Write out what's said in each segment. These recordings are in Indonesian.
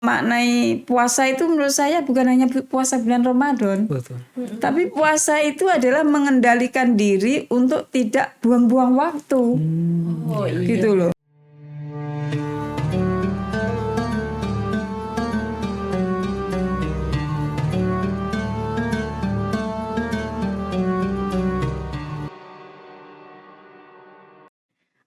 maknai puasa itu menurut saya bukan hanya puasa bulan Ramadan. Betul. Tapi puasa itu adalah mengendalikan diri untuk tidak buang-buang waktu. Gitu loh.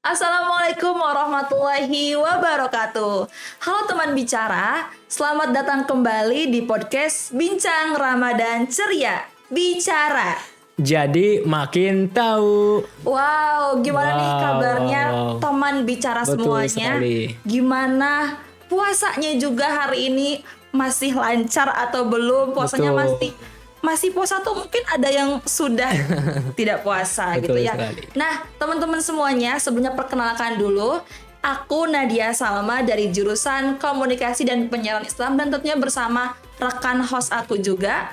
Assalamualaikum warahmatullahi wabarakatuh. Halo teman bicara, selamat datang kembali di podcast Bincang Ramadan Ceria. Bicara. Jadi makin tahu. Wow, gimana nih kabarnya teman bicara Betul semuanya? sekali. Gimana puasanya juga hari ini, masih lancar atau belum? Puasanya Betul. masih puasa tuh mungkin ada yang sudah tidak puasa gitu Betul ya. sekali. Nah, teman-teman semuanya, sebelumnya perkenalkan dulu, aku Nadia Salma dari jurusan Komunikasi dan Penyiaran Islam dan tentunya bersama rekan host aku juga.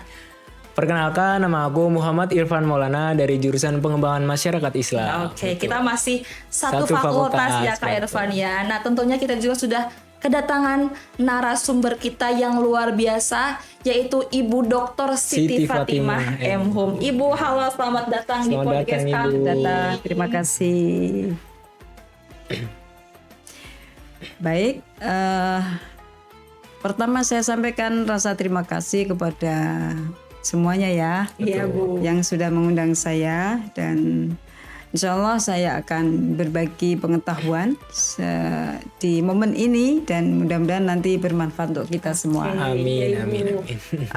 Perkenalkan, nama aku Muhammad Irfan Maulana dari jurusan Pengembangan Masyarakat Islam. Oke, kita masih satu Satu fakultas ya fakultas, Kak Irfan ya. Nah, tentunya kita juga sudah kedatangan narasumber kita yang luar biasa, yaitu Ibu Dr. Siti Fatimah M. Hum. Ibu, halo, selamat datang di Selamat podcast datang, kami. Ibu. Terima kasih. Baik, pertama saya sampaikan rasa terima kasih kepada semuanya ya, Iya, Bu. yang sudah mengundang saya, dan insya Allah saya akan berbagi pengetahuan di momen ini dan mudah-mudahan nanti bermanfaat untuk kita semua. Amin, amin, amin.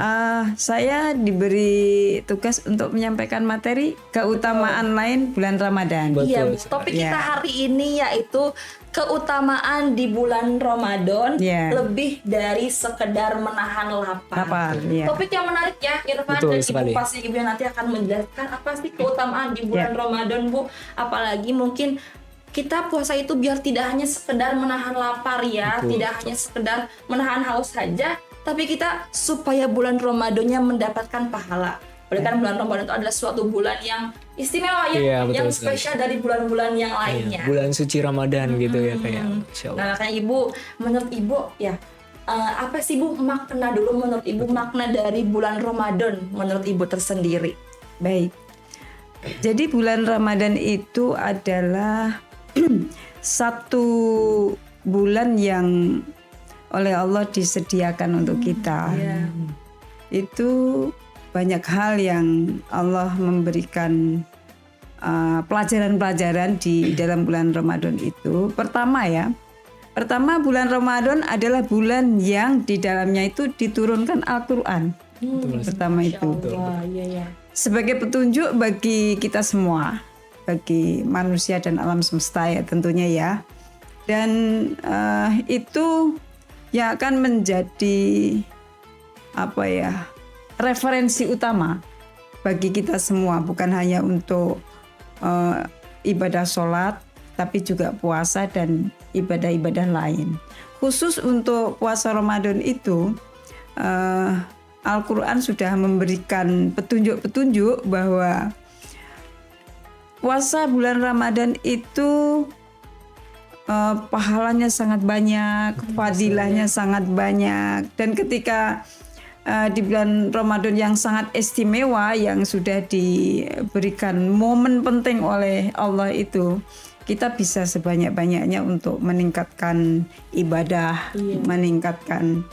Saya diberi tugas untuk menyampaikan materi keutamaan lain bulan Ramadan. Betul. Iya, Bu. Topik kita hari ini yaitu keutamaan di bulan Ramadan Iya. lebih dari sekedar menahan lapar. Lapar, iya. Topik yang menarik ya, Irfan, Betul dan sekali. Ibu pasti Ibu nanti akan menjelaskan apa sih keutamaan di bulan Ramadan, Bu. Apalagi mungkin kita puasa itu biar tidak hanya sekedar menahan lapar ya, tidak hanya sekedar menahan haus saja, tapi kita supaya bulan Ramadannya mendapatkan pahala. Oleh karena bulan Ramadan itu adalah suatu bulan yang istimewa ya, Iya, betul yang sekali. spesial dari bulan-bulan yang lainnya. Bulan suci Ramadan gitu ya kayak. Insya Allah. Nah, makanya Ibu, menurut Ibu ya, apa sih Bu makna dulu menurut Ibu makna dari bulan Ramadan menurut Ibu tersendiri? Baik. Jadi bulan Ramadan itu adalah satu bulan yang oleh Allah disediakan untuk kita. Itu banyak hal yang Allah memberikan pelajaran-pelajaran di dalam bulan Ramadan itu. Pertama bulan Ramadan adalah bulan yang di dalamnya itu diturunkan Al-Quran. Pertama itu. Wah, iya ya. Sebagai petunjuk bagi kita semua, bagi manusia dan alam semesta ya tentunya ya. Dan itu yang akan menjadi referensi utama bagi kita semua, bukan hanya untuk ibadah sholat, tapi juga puasa dan ibadah-ibadah lain. Khusus untuk puasa Ramadan itu, Al-Quran sudah memberikan petunjuk-petunjuk bahwa puasa bulan Ramadan itu pahalanya sangat banyak, fadilahnya sangat banyak, dan ketika di bulan Ramadan yang sangat istimewa yang sudah diberikan momen penting oleh Allah itu, kita bisa sebanyak-banyaknya untuk meningkatkan ibadah, meningkatkan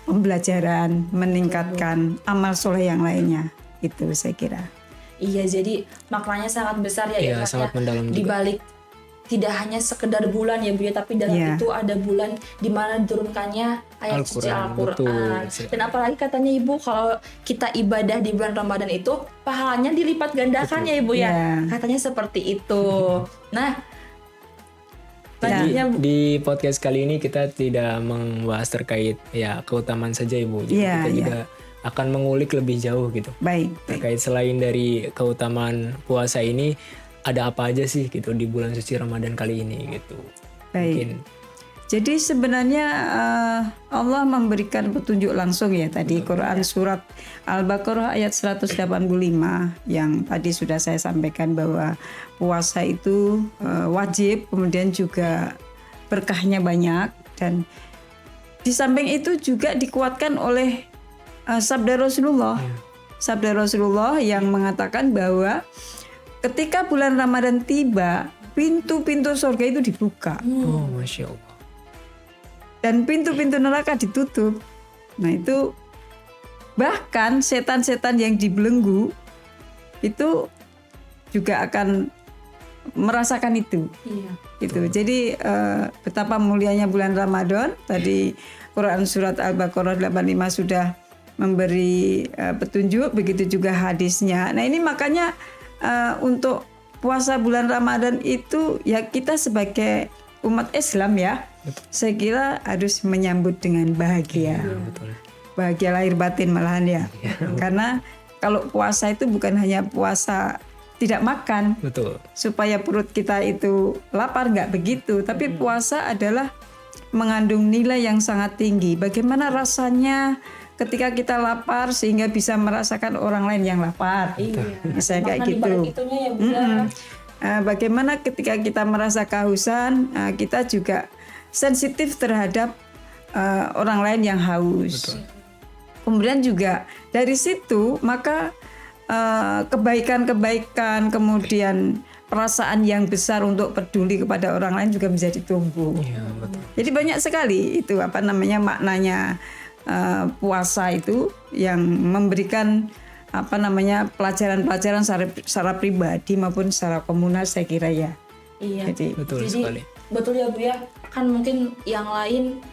pembelajaran, meningkatkan amal soleh yang lainnya. Itu saya kira. Iya, jadi maknanya sangat besar ya, Iya, Irfan, sangat mendalam juga. di balik tidak hanya sekedar bulan ya Bu ya, tapi dalam itu ada bulan di mana diturunkannya ayat suci Al-Quran. betul. Dan apalagi katanya Ibu, kalau kita ibadah di bulan Ramadan itu pahalanya dilipat gandakan ya Ibu ya. Katanya seperti itu. Nah, selanjutnya Bu. Di podcast kali ini kita tidak membahas terkait ya keutamaan saja Ibu. Jadi kita juga akan mengulik lebih jauh gitu. Baik. Terkait selain dari keutamaan puasa ini, ada apa aja sih gitu di bulan suci Ramadan kali ini gitu. Baik. Mungkin. Jadi sebenarnya Allah memberikan petunjuk langsung ya tadi Quran surat Al-Baqarah ayat 185 yang tadi sudah saya sampaikan bahwa puasa itu wajib, kemudian juga berkahnya banyak, dan di samping itu juga dikuatkan oleh sabda Rasulullah. Sabda Rasulullah yang mengatakan bahwa ketika bulan Ramadan tiba, pintu-pintu surga itu dibuka. Oh, Masya Allah. Dan pintu-pintu neraka ditutup. Nah itu bahkan setan-setan yang dibelenggu itu juga akan merasakan itu. Iya. Gitu. Jadi betapa mulianya bulan Ramadan. Tadi Quran surat Al-Baqarah 85 sudah memberi petunjuk, begitu juga hadisnya. Nah ini makanya untuk puasa bulan Ramadan itu ya kita sebagai umat Islam ya, saya kira harus menyambut dengan bahagia. Betul. Bahagia lahir batin malahan ya. Karena kalau puasa itu bukan hanya puasa tidak makan, Betul. supaya perut kita itu lapar, nggak begitu. Tapi puasa adalah mengandung nilai yang sangat tinggi. Bagaimana rasanya ketika kita lapar sehingga bisa merasakan orang lain yang lapar. Misalnya kayak Bahkan gitu. dibalik itunya ya Bu ya. Bagaimana ketika kita merasa kehausan, kita juga sensitif terhadap orang lain yang haus. Kemudian juga dari situ maka kebaikan-kebaikan, kemudian perasaan yang besar untuk peduli kepada orang lain juga menjadi tumbuh. Iya, betul. Jadi banyak sekali itu maknanya puasa itu yang memberikan pelajaran-pelajaran secara pribadi maupun secara komunal, saya kira ya. Iya. Jadi Betul Jadi sekali. betul ya Bu ya. Kan mungkin yang lain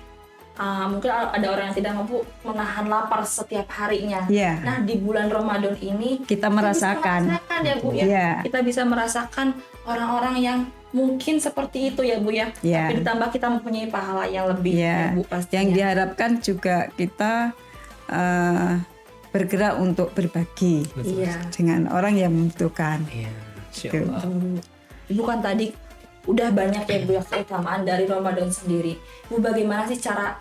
mungkin ada orang yang tidak mampu menahan lapar setiap harinya. Iya. Nah di bulan Ramadan ini kita merasakan. bisa merasakan ya Bu ya. Iya. Kita bisa merasakan orang-orang yang mungkin seperti itu ya Bu ya. Iya. Tapi ditambah kita mempunyai pahala yang lebih ya Ya, Bu pastinya. yang diharapkan juga kita bergerak untuk berbagi Iya. dengan orang yang membutuhkan. Iya, Masya Gitu. Allah. Ibu kan tadi udah banyak ya Bu ya keutamaan dari Ramadan sendiri. Bu bagaimana sih cara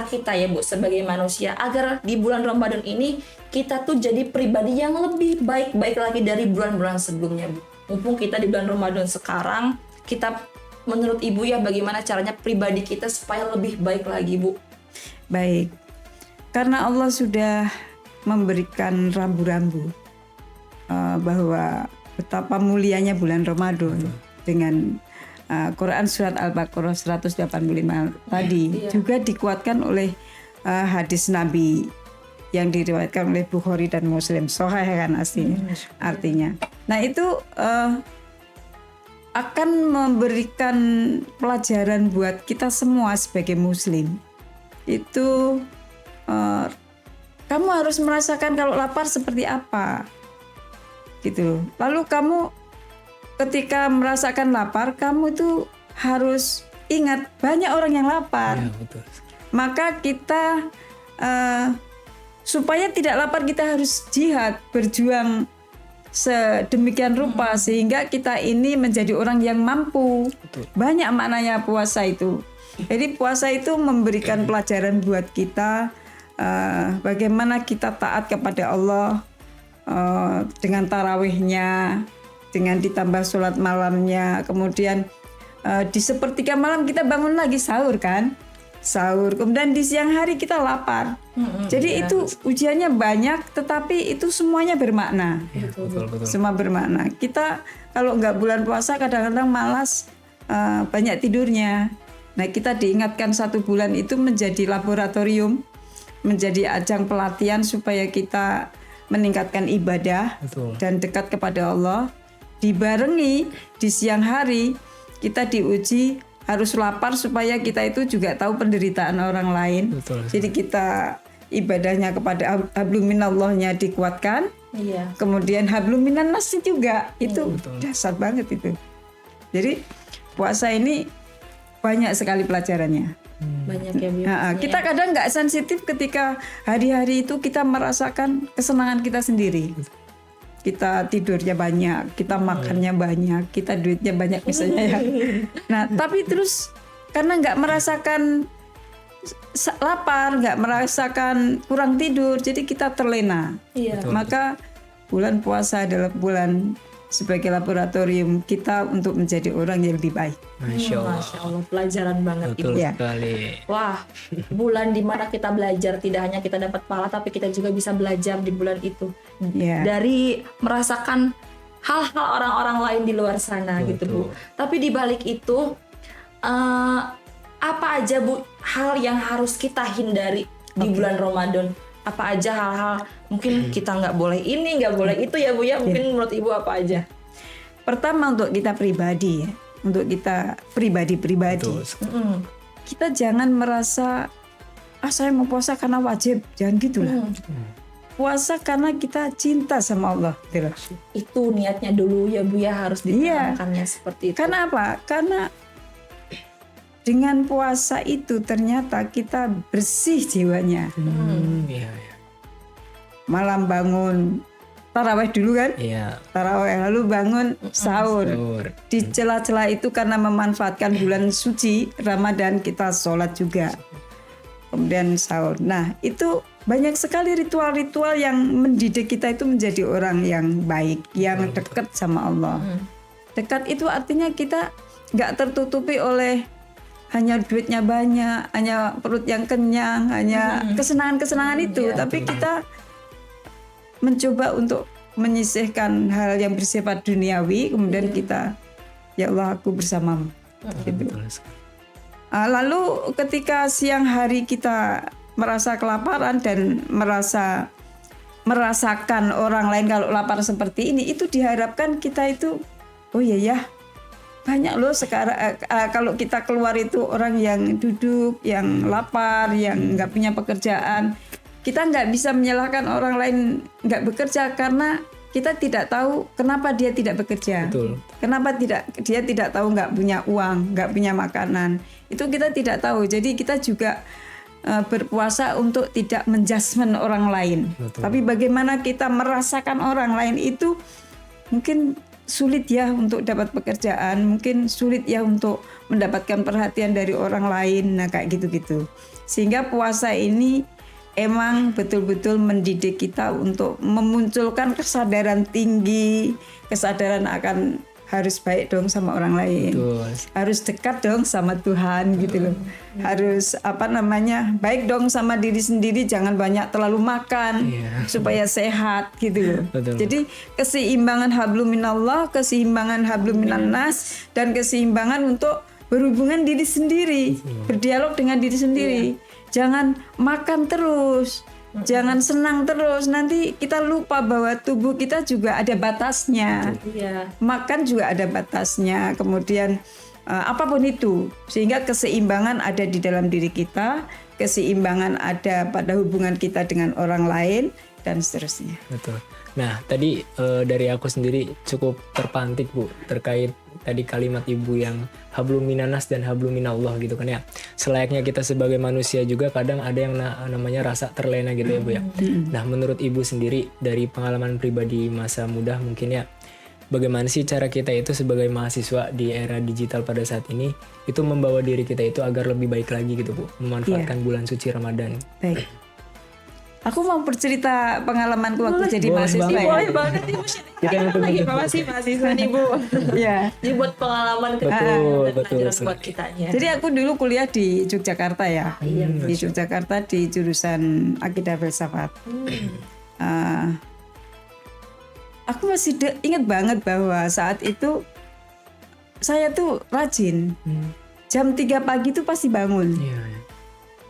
kita ya Bu sebagai manusia agar di bulan Ramadan ini kita tuh jadi pribadi yang lebih baik lagi dari bulan-bulan sebelumnya Bu. Mumpung kita di bulan Ramadan sekarang, kita menurut Ibu ya bagaimana caranya pribadi kita supaya lebih baik lagi Bu? Baik, karena Allah sudah memberikan rambu-rambu bahwa betapa mulianya bulan Ramadan dengan Quran surat Al-Baqarah 185 tadi juga dikuatkan oleh hadis Nabi yang diriwayatkan oleh Bukhari dan Muslim, sahih kan artinya. Nah itu akan memberikan pelajaran buat kita semua sebagai Muslim. Itu kamu harus merasakan kalau lapar seperti apa, gitu. Lalu kamu ketika merasakan lapar, kamu itu harus ingat banyak orang yang lapar. Iya, betul. Maka kita supaya tidak lapar kita harus jihad, berjuang sedemikian rupa sehingga kita ini menjadi orang yang mampu. Betul. Banyak maknanya puasa itu. Jadi puasa itu memberikan pelajaran buat kita bagaimana kita taat kepada Allah dengan tarawihnya, dengan ditambah sholat malamnya, kemudian di sepertiga malam kita bangun lagi sahur kan, kemudian di siang hari kita lapar. Jadi itu ujiannya banyak, tetapi itu semuanya bermakna. Iya, betul. Semua bermakna. Kita kalau nggak bulan puasa kadang-kadang malas, banyak tidurnya. Nah kita diingatkan 1 bulan itu menjadi laboratorium, menjadi ajang pelatihan supaya kita meningkatkan ibadah Betul. dan dekat kepada Allah. Dibarengi di siang hari kita diuji harus lapar supaya kita itu juga tahu penderitaan orang lain. Betul. Jadi kita ibadahnya kepada habluminallahnya dikuatkan. Iya. Kemudian habluminan nas juga itu dasar banget itu. Jadi puasa ini banyak sekali pelajarannya. Banyak ya Bu. Kita kadang nggak sensitif ketika hari-hari itu kita merasakan kesenangan kita sendiri. Kita tidurnya banyak, kita makannya banyak, kita duitnya banyak misalnya ya. Nah tapi terus karena nggak merasakan lapar, nggak merasakan kurang tidur, jadi kita terlena. Iya. Maka bulan puasa adalah bulan sebagai laboratorium kita untuk menjadi orang yang lebih baik. Masya Allah. Masya Allah, pelajaran banget Betul Ibu. Ya. sekali. Wah, bulan dimana kita belajar, tidak hanya kita dapat pahala, tapi kita juga bisa belajar di bulan itu. Ya. Dari merasakan hal-hal orang-orang lain di luar sana gitu Bu. Tapi di balik itu, apa aja Bu hal yang harus kita hindari di bulan Ramadan? Apa aja hal-hal mungkin kita nggak boleh ini, nggak boleh itu ya Bu ya? Mungkin menurut Ibu apa aja? Pertama untuk kita pribadi ya, untuk kita pribadi-pribadi. Mm-mm. Kita jangan merasa saya mau puasa karena wajib, jangan gitulah. Puasa karena kita cinta sama Allah, gitu loh. Itu niatnya dulu ya Bu ya, harus ditanamkannya seperti itu. Karena apa? Karena dengan puasa itu ternyata kita bersih jiwanya. Iya, iya. Malam bangun tarawih dulu kan? Iya. Tarawih lalu bangun sahur. Sahur. Di celah-celah itu karena memanfaatkan bulan suci Ramadan kita sholat juga. Kemudian sahur. Nah itu banyak sekali ritual-ritual yang mendidik kita itu menjadi orang yang baik, yang dekat sama Allah. Dekat itu artinya kita nggak tertutupi oleh hanya duitnya banyak, hanya perut yang kenyang, hanya kesenangan-kesenangan itu. Tapi kita mencoba untuk menyisihkan hal yang bersifat duniawi, kemudian kita, ya Allah aku bersamamu. Gitu. Betul sekali. Lalu ketika siang hari kita merasa kelaparan dan merasakan orang lain kalau lapar seperti ini, itu diharapkan kita itu, oh iya ya, banyak loh sekarang kalau kita keluar itu orang yang duduk, yang lapar, yang nggak punya pekerjaan. Kita nggak bisa menyalahkan orang lain nggak bekerja karena kita tidak tahu kenapa dia tidak bekerja. Betul. Kenapa dia tidak tahu, nggak punya uang, nggak punya makanan. Itu kita tidak tahu. Jadi kita juga berpuasa untuk tidak menjudgment orang lain. Betul. Tapi bagaimana kita merasakan orang lain itu mungkin sulit ya untuk dapat pekerjaan, mungkin sulit ya untuk mendapatkan perhatian dari orang lain. Nah kayak gitu-gitu. Sehingga puasa ini emang betul-betul mendidik kita untuk memunculkan kesadaran tinggi, kesadaran akan harus baik dong sama orang lain, Betul. harus dekat dong sama Tuhan gitu loh, harus baik dong sama diri sendiri, jangan banyak terlalu makan supaya sehat gitu loh. Betul. Jadi keseimbangan hablum minallah, keseimbangan hablum minannas, dan keseimbangan untuk berhubungan diri sendiri, berdialog dengan diri sendiri. Jangan makan terus, jangan senang terus. Nanti kita lupa bahwa tubuh kita juga ada batasnya. Iya. Makan juga ada batasnya. Kemudian apapun itu, sehingga keseimbangan ada di dalam diri kita, keseimbangan ada pada hubungan kita dengan orang lain, dan seterusnya. Betul. Nah, tadi dari aku sendiri cukup terpantik Bu terkait tadi kalimat Ibu yang hablum minanas dan hablum minallah gitu kan ya. Selayaknya kita sebagai manusia juga kadang ada yang namanya rasa terlena gitu ya Bu ya. Nah, menurut Ibu sendiri dari pengalaman pribadi masa muda mungkin ya, bagaimana sih cara kita itu sebagai mahasiswa di era digital pada saat ini itu membawa diri kita itu agar lebih baik lagi gitu Bu, memanfaatkan bulan suci Ramadan. Baik. Aku mau bercerita pengalamanku waktu jadi mahasiswa. Boleh banget Ibu. Lagi masih mahasiswa nih Bu. Ya. Jadi buat pengalaman Betul, dan betul. pelajaran buat kitanya. Jadi aku dulu kuliah di Yogyakarta ya. Di Yogyakarta di jurusan Akidah Filsafat. Aku masih ingat banget bahwa saat itu saya tuh rajin. Jam 3 pagi tuh pasti bangun. Iya.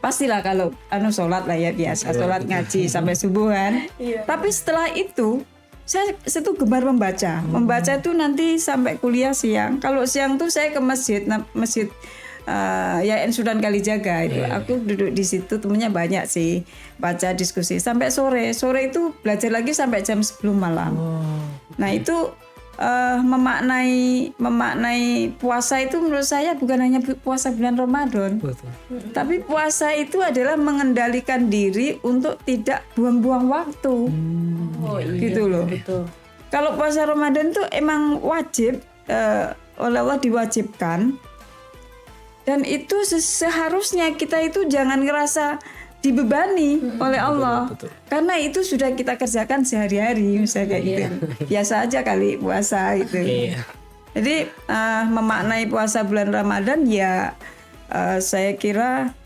Pastilah kalau sholat lah ya biasa, sholat ngaji sampai subuhan. Tapi setelah itu saya tuh gemar membaca. Membaca tuh nanti sampai kuliah siang. Kalau siang tuh saya ke masjid Yayan Sunan Kalijaga itu. Aku duduk di situ, temennya banyak sih, baca diskusi sampai sore. Sore itu belajar lagi sampai jam 10 malam. Nah itu memaknai puasa itu menurut saya bukan hanya puasa bulan Ramadan. Betul. Tapi puasa itu adalah mengendalikan diri untuk tidak buang-buang waktu. Gitu loh. Betul. Kalau puasa Ramadan tuh emang wajib, oleh Allah diwajibkan. Dan itu seharusnya kita itu jangan ngerasa dibebani oleh Allah. betul. Karena itu sudah kita kerjakan sehari-hari misalnya kayak gitu. Biasa aja kali puasa gitu. Iya. Jadi memaknai puasa bulan Ramadan ya saya kira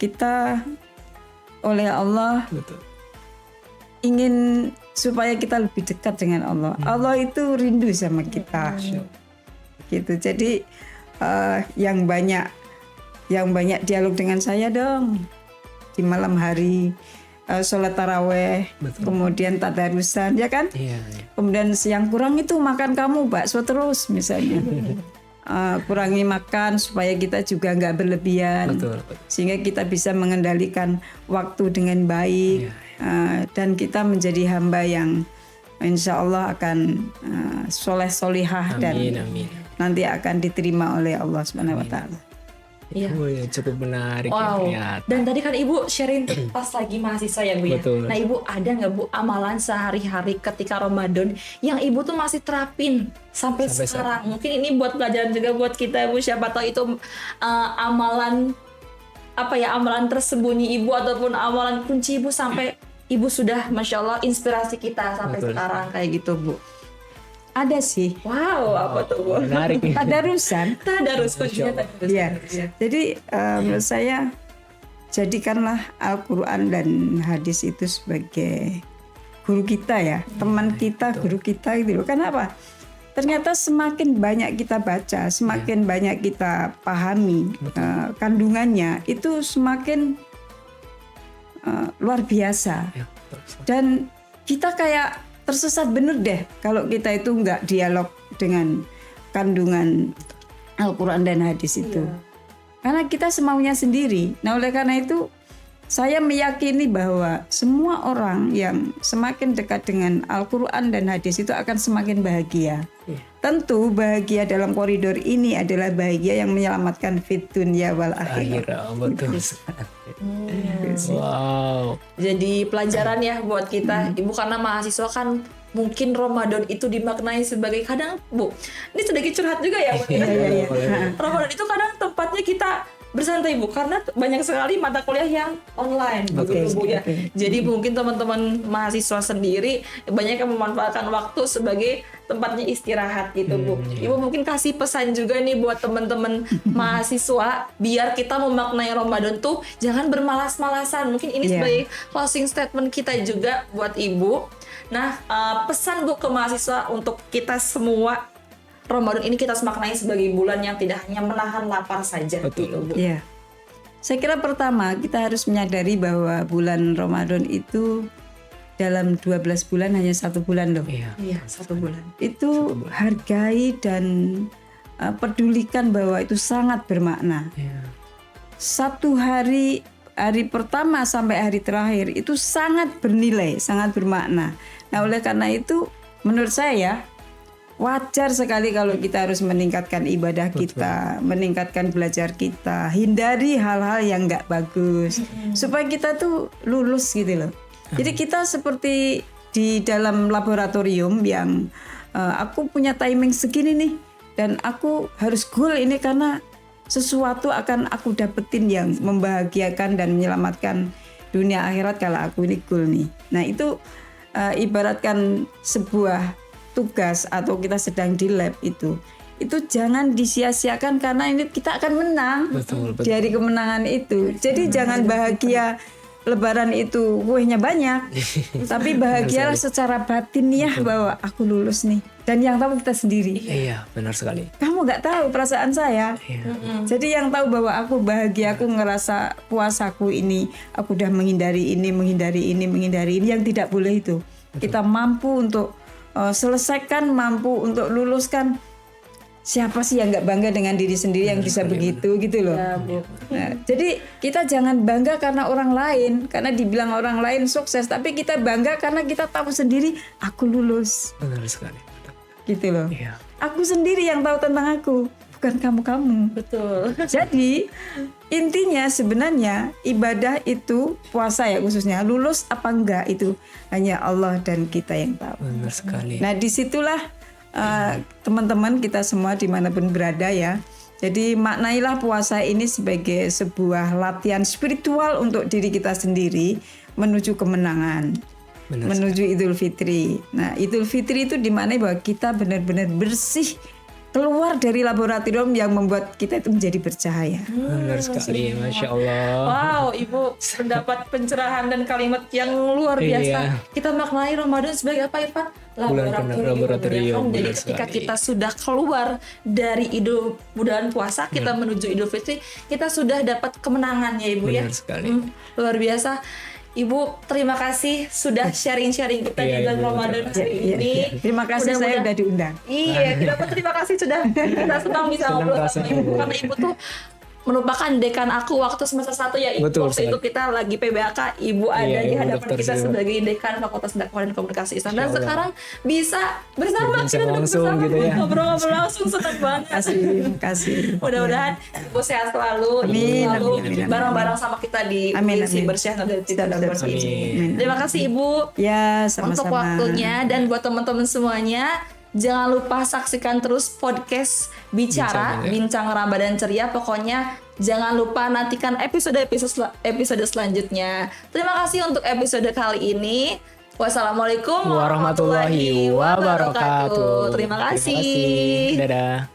kita oleh Allah Betul. ingin supaya kita lebih dekat dengan Allah. Allah itu rindu sama kita. Gitu. Jadi yang banyak dialog dengan saya dong di malam hari, sholat taraweh, kemudian tadarusan, ya kan? Iya. Kemudian siang kurang itu makan kamu bakso terus misalnya. Kurangi makan supaya kita juga nggak berlebihan, Betul. sehingga kita bisa mengendalikan waktu dengan baik, dan kita menjadi hamba yang insya Allah akan soleh solihah dan Amin. nanti akan diterima oleh Allah Subhanahu Wa Taala. Iya. Oh ya, cukup menarik Wow. ya ternyata. Dan tadi kan Ibu sharing tuh pas lagi mahasiswa ya Bu ya. Betul. Nah Ibu ada nggak Bu amalan sehari-hari ketika Ramadan yang Ibu tuh masih terapin sampai sekarang? Mungkin ini buat pelajaran juga buat kita Bu. Siapa tahu itu amalan amalan tersembunyi Ibu ataupun amalan kunci Ibu sampai Ibu sudah Masya Allah inspirasi kita sampai Betul. sekarang kayak gitu Bu. Ada sih Wow, apa tuh Bu? Menarik nih. tadarusan. Tadarus kuncinya tadarus. Iya. Jadi menurut saya jadikanlah Al-Quran dan hadis itu sebagai guru kita ya, teman kita, guru kita gitu loh. Kenapa? Ternyata semakin banyak kita baca, semakin banyak kita pahami kandungannya, itu semakin luar biasa. Ya, betul. Dan kita kayak tersesat bener deh kalau kita itu nggak dialog dengan kandungan Al-Quran dan hadis itu. Karena kita semaunya sendiri. Nah oleh karena itu saya meyakini bahwa semua orang yang semakin dekat dengan Al-Quran dan hadis itu akan semakin bahagia. Tentu bahagia dalam koridor ini adalah bahagia yang menyelamatkan fit dunya wal akhirah. Betul. Wow. Jadi pelajaran ya buat kita Ibu, karena mahasiswa kan mungkin Ramadan itu dimaknai sebagai kadang Bu, ini sedikit curhat juga ya Bu. Ramadan itu kadang tempatnya kita bersantai Bu, karena banyak sekali mata kuliah yang online begitu Bu ya. Jadi mungkin teman-teman mahasiswa sendiri banyak yang memanfaatkan waktu sebagai tempatnya istirahat gitu Bu. Ibu mungkin kasih pesan juga nih buat teman-teman mahasiswa biar kita memaknai Ramadan tuh jangan bermalas-malasan. Mungkin ini sebagai closing statement kita juga buat Ibu. Nah, pesan Bu ke mahasiswa untuk kita semua, Ramadan ini kita semaknai sebagai bulan yang tidak hanya menahan lapar saja. Betul. Gitu, Bu. Ya, saya kira pertama kita harus menyadari bahwa bulan Ramadan itu dalam 12 bulan hanya 1 bulan loh. Iya, 1 bulan. Itu hargai dan pedulikan bahwa itu sangat bermakna. Satu hari pertama sampai hari terakhir itu sangat bernilai, sangat bermakna. Nah oleh karena itu menurut saya wajar sekali kalau kita harus meningkatkan ibadah kita, meningkatkan belajar kita, hindari hal-hal yang nggak bagus supaya kita tuh lulus gitu loh. Jadi kita seperti di dalam laboratorium yang aku punya timing segini nih dan aku harus goal ini karena sesuatu akan aku dapetin yang membahagiakan dan menyelamatkan dunia akhirat kalau aku ini goal nih. Nah itu ibaratkan sebuah tugas atau kita sedang di lab itu jangan disia-siakan karena ini kita akan menang. Betul. Dari kemenangan itu. Jadi jangan bahagia Lebaran itu kuenya banyak, tapi bahagialah secara batiniah bahwa aku lulus nih. Dan yang tahu kita sendiri. Iya, benar sekali. Kamu nggak tahu perasaan saya. Jadi yang tahu bahwa aku bahagia, aku ngerasa puasaku ini, aku udah menghindari ini. Yang tidak boleh itu. Kita mampu untuk selesaikan, mampu untuk luluskan. Siapa sih yang nggak bangga dengan diri sendiri yang bisa begitu gitu loh. Nah, jadi kita jangan bangga karena orang lain, karena dibilang orang lain sukses, tapi kita bangga karena kita tahu sendiri aku lulus. Benar sekali. Gitu loh. Iya. Aku sendiri yang tahu tentang aku, bukan kamu-kamu. Betul. Jadi intinya sebenarnya ibadah itu, puasa ya khususnya, lulus apa enggak itu hanya Allah dan kita yang tahu. Benar sekali. Nah disitulah teman-teman kita semua dimanapun berada ya, Jadi maknailah puasa ini sebagai sebuah latihan spiritual untuk diri kita sendiri menuju kemenangan, menuju Idul Fitri. Nah, Idul Fitri itu dimaknai bahwa kita benar-benar bersih, keluar dari laboratorium yang membuat kita itu menjadi bercahaya. Benar sekali, Masya Allah. Wow, Ibu mendapat pencerahan dan kalimat yang luar biasa. Kita maknai Ramadan sebagai apa, Irfan? Laboratorium. Jadi Benar ketika sekali. kita sudah keluar dari bulan puasa, kita menuju Idul Fitri, kita sudah dapat kemenangan ya Ibu ya. Benar sekali. Luar biasa. Ibu, terima kasih sudah sharing-sharing kita di Iya, bulan Ibu, Ramadan terima hari Iya, ini. iya. Terima kasih saya Mudah-mudahan- sudah diundang. Iya, kita terima kasih sudah kita senang bisa Senang ngobrol sama rasanya, Ibu Bu. karena Ibu tuh merupakan dekan aku waktu semester 1 ya Ibu. Betul Waktu itu sekali. kita lagi PBAK, Ibu ada Iya, di Ibu hadapan daftar kita juga. sebagai dekan Fakultas Dakwah dan Komunikasi Islam. Dan Insya Allah. sekarang bisa bersama Berbincang kita duduk langsung bersama, gitu ya. ngobrol-ngobrol langsung, senang banget. Terima kasih. Mudah-mudahan Ibu sehat selalu, Ibu Amin, selalu amin, amin, bareng-bareng sama kita di Amin, Puisi amin. Bersyahna dan Tidak Dapat Amin. ini. Terima kasih Ibu Ya, untuk sama-sama. waktunya, dan buat teman-teman semuanya jangan lupa saksikan terus podcast Bincang Ramadan Ceria. Pokoknya jangan lupa nantikan episode selanjutnya. Terima kasih untuk episode kali ini. Wassalamualaikum Warahmatullahi wabarakatuh. Terima kasih. Dadah.